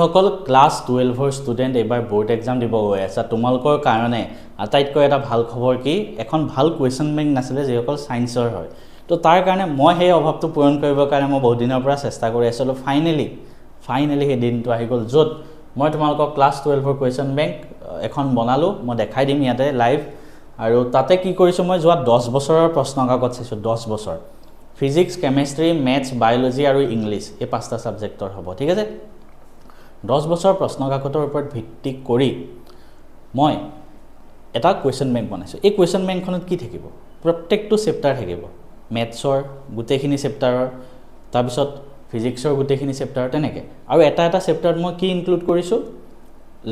সকল class 12ৰ student এবাৰ board exam দিব গৈ আছে তোমালোকৰ কাৰণে আটাইতকৈ এটা ভাল খবৰ কি এখন ভাল কুৱেশ্যন বেংক নাছিলে যিসকল ছায়েন্সৰ হয় তো তাৰ কাৰণে মই সেই অভাৱটো পূৰণ কৰিবৰ কাৰণে মই বহুত দিনৰ পৰা চেষ্টা কৰি আছিলোঁ ফাইনেলি সেই দিনটো আহি গ'ল য'ত মই তোমালোকৰ ক্লাছ 12ৰ কুৱেশ্যন বেংক এখন বনালোঁ মই দেখাই দিম ইয়াতে লাইভ আৰু তাতে কি কৰিছোঁ মই যোৱা 10 বছৰৰ প্ৰশ্ন কাকত চাইছোঁ 10 বছৰ ফিজিক্স কেমেষ্ট্ৰি মেথছ বায়'লজি আৰু ইংলিছ এই পাঁচটা ছাবজেক্টৰ হ'ব ঠিক আছে 10 বছৰ প্ৰশ্ন কাকতৰ ওপৰত ভিত্তি কৰি মই এটা কুৱেশ্যন বেংক বনাইছোঁ এই কুৱেশ্যন বেংকখনত কি থাকিব প্ৰত্যেকটো চেপ্টাৰ থাকিব মেথছৰ গোটেইখিনি চেপ্টাৰৰ তাৰপিছত ফিজিক্সৰ গোটেইখিনি চেপ্টাৰ তেনেকৈ আৰু এটা চেপ্টাৰত মই কি ইনক্লুড কৰিছোঁ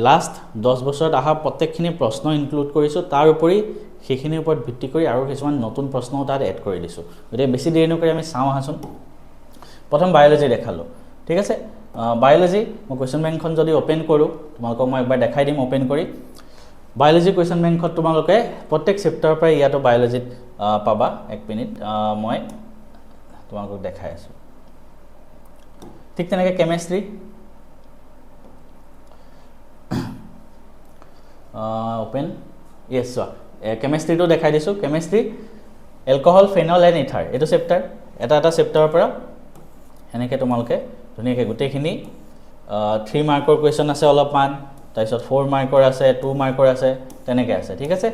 লাষ্ট 10 বছৰত অহা প্ৰত্যেকখিনি প্ৰশ্ন ইনক্লুড কৰিছোঁ তাৰ উপৰি সেইখিনিৰ ওপৰত ভিত্তি কৰি আৰু কিছুমান নতুন প্ৰশ্নও তাত এড কৰি দিছোঁ গতিকে বেছি দেৰি নকৰি আমি চাওঁ আহাচোন প্ৰথম বায়'লজি দেখালোঁ ঠিক আছে বায়'লজি মই কুৱেশ্যন বেংকখন যদি ওপেন কৰোঁ তোমালোকক মই একবাৰ দেখাই দিম ওপেন কৰি বায়'লজি কুৱেশ্যন বেংকত তোমালোকে প্ৰত্যেক চেপ্টাৰৰ পৰা ইয়াতো বায়'লজিত পাবা এক মিনিট মই তোমালোকক দেখাই আছোঁ ঠিক তেনেকৈ কেমেষ্ট্ৰি ওপেন ইয়েছ চোৱা কেমেষ্ট্ৰিটো দেখাই দিছোঁ chemistry alcohol phenol and ether এইটো চেপ্টাৰ এটা চেপ্টাৰৰ পৰা এনেকৈ তোমালোকে ধুনীয়াকৈ গোটেইখিনি 3 মাৰ্কৰ কুৱেশ্যন আছে অলপমান তাৰপিছত 4 মাৰ্কৰ আছে 2 মাৰ্কৰ আছে তেনেকৈ আছে ঠিক আছে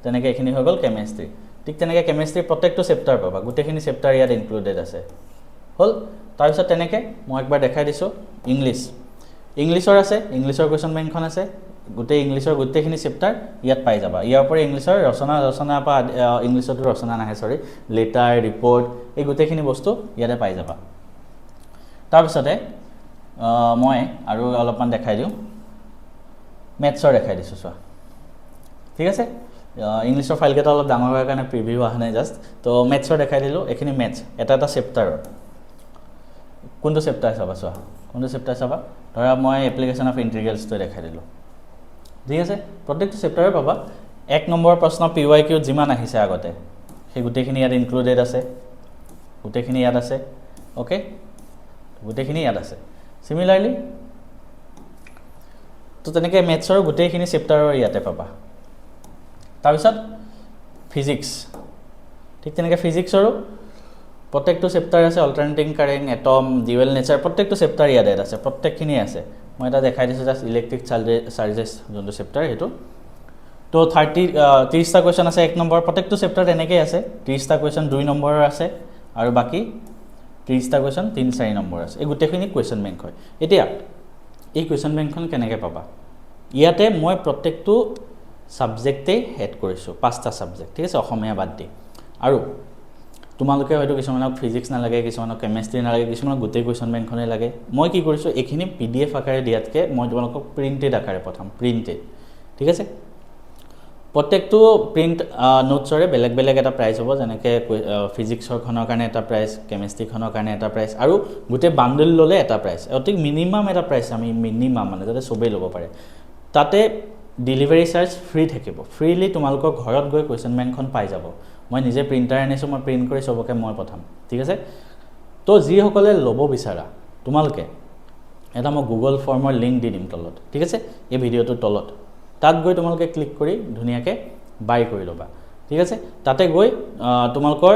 তেনেকৈ এইখিনি হৈ গ'ল কেমেষ্ট্ৰি ঠিক তেনেকৈ কেমেষ্ট্ৰি প্ৰত্যেকটো চেপ্টাৰ পাবা গোটেইখিনি চেপ্টাৰ ইয়াত ইনক্লুডেড আছে হ'ল তাৰপিছত তেনেকৈ মই একবাৰ দেখাই দিছোঁ ইংলিছৰ আছে ইংলিছৰ কুৱেশ্যন বেংকখন আছে গোটেই ইংলিছৰ গোটেইখিনি চেপ্টাৰ ইয়াত পাই যাবা ইয়াৰ পৰা ইংলিছৰ ৰচনা পৰা ইংলিছতো ৰচনা নাহে সৰি লেটাৰ ৰিপৰ্ট এই গোটেইখিনি বস্তু ইয়াতে পাই যাবা তাৰপিছতে মই আৰু অলপমান দেখাই দিওঁ মেথছৰ দেখাই দিছোঁ চোৱা ঠিক আছে ইংলিছৰ ফাইলকেইটা অলপ ডাঙৰ হোৱাৰ কাৰণে প্ৰিভিউ অহা নাই জাষ্ট তো মেথছৰ দেখাই দিলোঁ এইখিনি মেথছ এটা চেপ্টাৰৰ কোনটো চেপ্টাৰ চাবা চোৱা কোনটো চেপ্টাৰ চাবা ধৰা মই এপ্লিকেশ্যন অফ ইণ্টিগ্ৰেলছটো দেখাই দিলোঁ ঠিক আছে প্ৰত্যেকটো চেপ্টাৰে পাবা 1 নম্বৰৰ প্ৰশ্ন PYQ যিমান আহিছে আগতে সেই গোটেইখিনি ইয়াত ইনক্লুডেড আছে গোটেইখিনি ইয়াত আছে অ'কে গোটেইখিনি ইয়াত আছে সিমিলাৰলি তো তেনেকৈ মেথছৰ গোটেইখিনি চেপ্টাৰৰ ইয়াতে পাবা তাৰপিছত ফিজিক্স ঠিক তেনেকৈ ফিজিক্সৰো প্ৰত্যেকটো চেপ্টাৰ আছে অল্টাৰনেটিং কাৰেণ্ট এটম ডিউৱেল নেচাৰ প্ৰত্যেকটো চেপ্টাৰ ইয়াত আছে প্ৰত্যেকখিনি আছে মই এটা দেখাই দিছোঁ জাষ্ট ইলেক্ট্ৰিক চাৰ্জেছ যোনটো চেপ্টাৰ সেইটো তো 30টা কুৱেশ্যন আছে 1 নম্বৰ প্ৰত্যেকটো চেপ্টাৰ তেনেকৈ আছে 30টা কুৱেশ্যন 2 নম্বৰৰ আছে আৰু বাকী 30টা কুৱেশ্যন 3-4 নম্বৰ আছে এই গোটেইখিনি কুৱেশ্যন বেংক হয় এতিয়া এই কুৱেশ্যন বেংকখন কেনেকৈ পাবা ইয়াতে মই প্ৰত্যেকটো ছাবজেক্টেই এড কৰিছোঁ 5টা ছাবজেক্ট ঠিক আছে অসমীয়া বাদ দি আৰু তোমালোকে হয়তো কিছুমানক ফিজিক্স নালাগে কিছুমানক কেমেষ্ট্ৰি নালাগে কিছুমানক গোটেই কুৱেশ্যন বেংকখনেই লাগে মই কি কৰিছোঁ এইখিনি PDF আকাৰে দিয়াতকৈ মই তোমালোকক প্ৰিণ্টেড আকাৰে পঠাম প্ৰিণ্টেড ঠিক আছে প্ৰত্যেকটো প্ৰিণ্ট নোটছৰে বেলেগ এটা প্ৰাইচ হ'ব যেনেকৈ ফিজিক্সৰখনৰ কাৰণে এটা প্ৰাইচ কেমেষ্ট্ৰিখনৰ কাৰণে এটা প্ৰাইচ আৰু গোটেই বাণ্ডল ল'লে এটা প্ৰাইচ অতি মিনিমাম এটা প্ৰাইচ আমি মিনিমাম মানে যাতে চবেই ল'ব পাৰে তাতে ডেলিভাৰী চাৰ্জ ফ্ৰী থাকিব ফ্ৰীলি তোমালোকৰ ঘৰত গৈ কুৱেশ্যন বেংকখন পাই যাব মই নিজে প্ৰিণ্টাৰ আনিছোঁ মই প্ৰিণ্ট কৰি চবকে মই পঠাম ঠিক আছে তো যিসকলে ল'ব বিচাৰা তোমালোকে এটা মই গুগল ফৰ্মৰ লিংক দি দিম তলত ঠিক আছে এই ভিডিঅ'টোৰ তলত তাত গৈ তোমালোকে ক্লিক কৰি ধুনীয়াকৈ বাই কৰি ল'বা ঠিক আছে তাতে গৈ তোমালোকৰ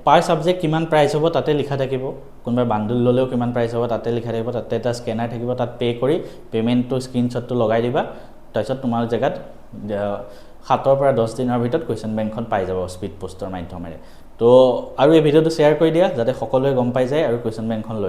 পাৰ ছাবজেক্ট কিমান প্ৰাইচ হ'ব তাতে লিখা থাকিব কোনোবা বাণ্ডল ল'লেও কিমান প্ৰাইচ হ'ব তাতে লিখা থাকিব তাতে এটা স্কেনাৰ থাকিব তাত পে' কৰি পে'মেণ্টটো স্ক্ৰীনশ্বটটো লগাই দিবা তাৰপিছত তোমাৰ জেগাত 7 পৰা 10 দিনৰ ভিতৰত কুৱেশ্যন বেংকখন পাই যাব স্পীড পোষ্টৰ মাধ্যমেৰে তো আৰু এই ভিডিঅ'টো শ্বেয়াৰ কৰি দিয়া যাতে সকলোৱে গম পাই যায় আৰু কুৱেশ্যন বেংকখন লৈ